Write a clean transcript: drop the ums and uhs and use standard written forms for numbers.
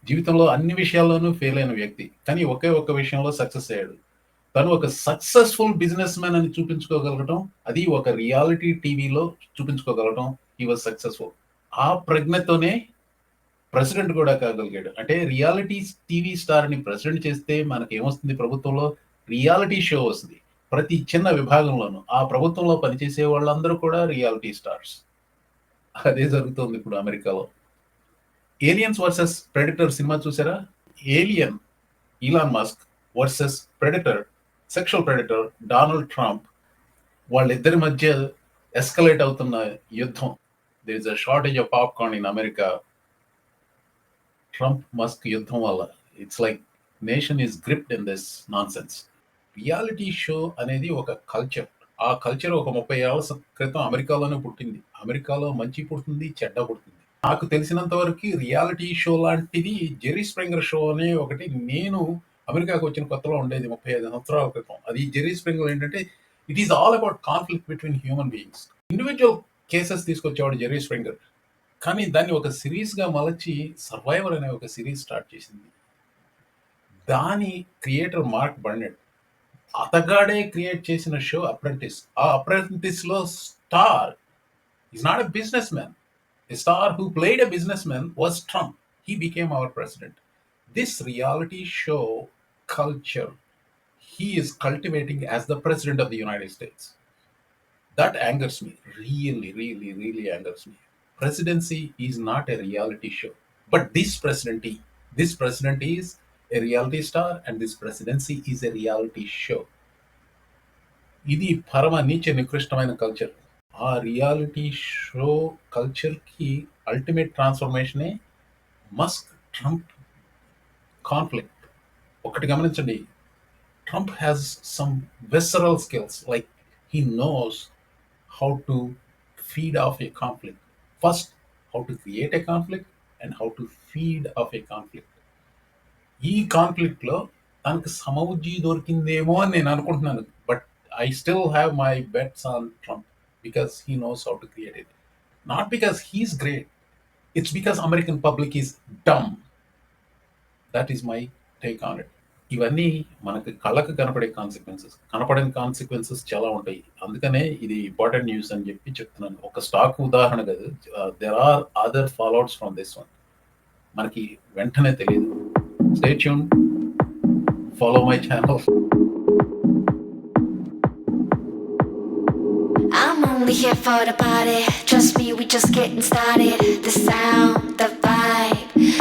జీవితంలో అన్ని విషయాల్లోనూ ఫెయిల్ అయిన వ్యక్తి. కానీ ఒకే ఒక్క విషయంలో సక్సెస్ అయ్యాడు. తను ఒక సక్సెస్‌ఫుల్ బిజినెస్ మ్యాన్ అని చూపించుకోగలగటం, అది ఒక రియాలిటీ టీవీలో చూపించుకోగలగటం, హి వాస్ సక్సెస్‌ఫుల్. ఆ ప్రజ్ఞతోనే ప్రెసిడెంట్ కూడా కాగలిగాడు. అంటే రియాలిటీ టీవీ స్టార్‌ని ప్రెసిడెంట్ చేస్తే మనకేమొస్తుంది ప్రభుత్వంలో? రియాలిటీ షో వస్తది. ప్రతి చిన్న విభాగంలోనూ. ఆ ప్రభుత్వంలో పనిచేసే వాళ్ళందరూ కూడా రియాలిటీ స్టార్స్. అదే జరుగుతోంది ఇప్పుడు అమెరికాలో. 'ఏలియన్స్ వర్సెస్ ప్రెడిటర్' సినిమా చూసారా? Alien Elon Musk versus predator, sexual predator Donald Trump, వాళ్ళిద్దరి మధ్య ఎస్కలేట్ అవుతున్న యుద్ధం. There is a shortage of popcorn in America. Trump Musk యుద్ధం వల్ల it's like nation is gripped in this nonsense. Reality show అనేది ఒక culture. ఆ culture ఒక 30 ఏళ్ల క్రితం అమెరికాలోనే పుట్టింది. అమెరికాలో మంచి పుడుతుంది, చెడ్డ పుడుతుంది. నాకు తెలిసినంత వరకు రియాలిటీ షో లాంటిది జెర్రీ స్ప్రింగర్ షో అనే ఒకటి నేను అమెరికాకు వచ్చిన కొత్తలో ఉండేది 35 సంవత్సరాల క్రితం. అది జెర్రీ స్ప్రింగర్ ఏంటంటే it is all about conflict between human beings. Individual cases తీసుకొచ్చేవాడు జెర్రీ స్ప్రింగర్. కానీ దాన్ని ఒక సిరీస్‌గా మలచి 'సర్వైవర్' అనే ఒక సిరీస్ స్టార్ట్ చేసింది. దాని క్రియేటర్ మార్క్ బర్నెట్. అతగాడే క్రియేట్ చేసిన షో 'అప్రెంటిస్'. ఆ 'అప్రెంటిస్‌లో' star is not a businessman. A star who played a businessman was Trump. He became our president. This reality show culture he is cultivating as the president of the United States. That angers me. Really, really, really angers me. Presidency is not a reality show. But this president is a reality star and this presidency is a reality show. ఇది పరమ నీచ నికృష్టమైన culture. ఆ reality show కల్చర్‌కి ultimate ట్రాన్స్‌ఫర్మేషనే Musk Trump conflict. ఒకటి గమనించండి. Trump has some visceral skills like he knows how to feed off a conflict. First how to create a conflict and how to feed off a conflict. ఈ కాన్ఫ్లిక్ట్‌లో తనకు సమవుజ్జి దొరికిందేమో అని నేను అనుకుంటున్నాను. But I still have my bets on Trump because he knows how to create it. Not because he's great. It's because American public is dumb. That is my take on it. ఇవన్నీ మనకు కళ్ళకు కనపడే consequences. కనపడని consequences చాలా ఉంటాయి. అందుకనే ఇది important news అని చెప్పి చెప్తున్నాను. ఒక స్టాక్ ఉదాహరణ కాదు. There are other fallouts from this one. మనకి వెంటనే తెలియదు. Stay tune. Follow my channel. I'm only here for the party. Trust me, we just getting started. The sound of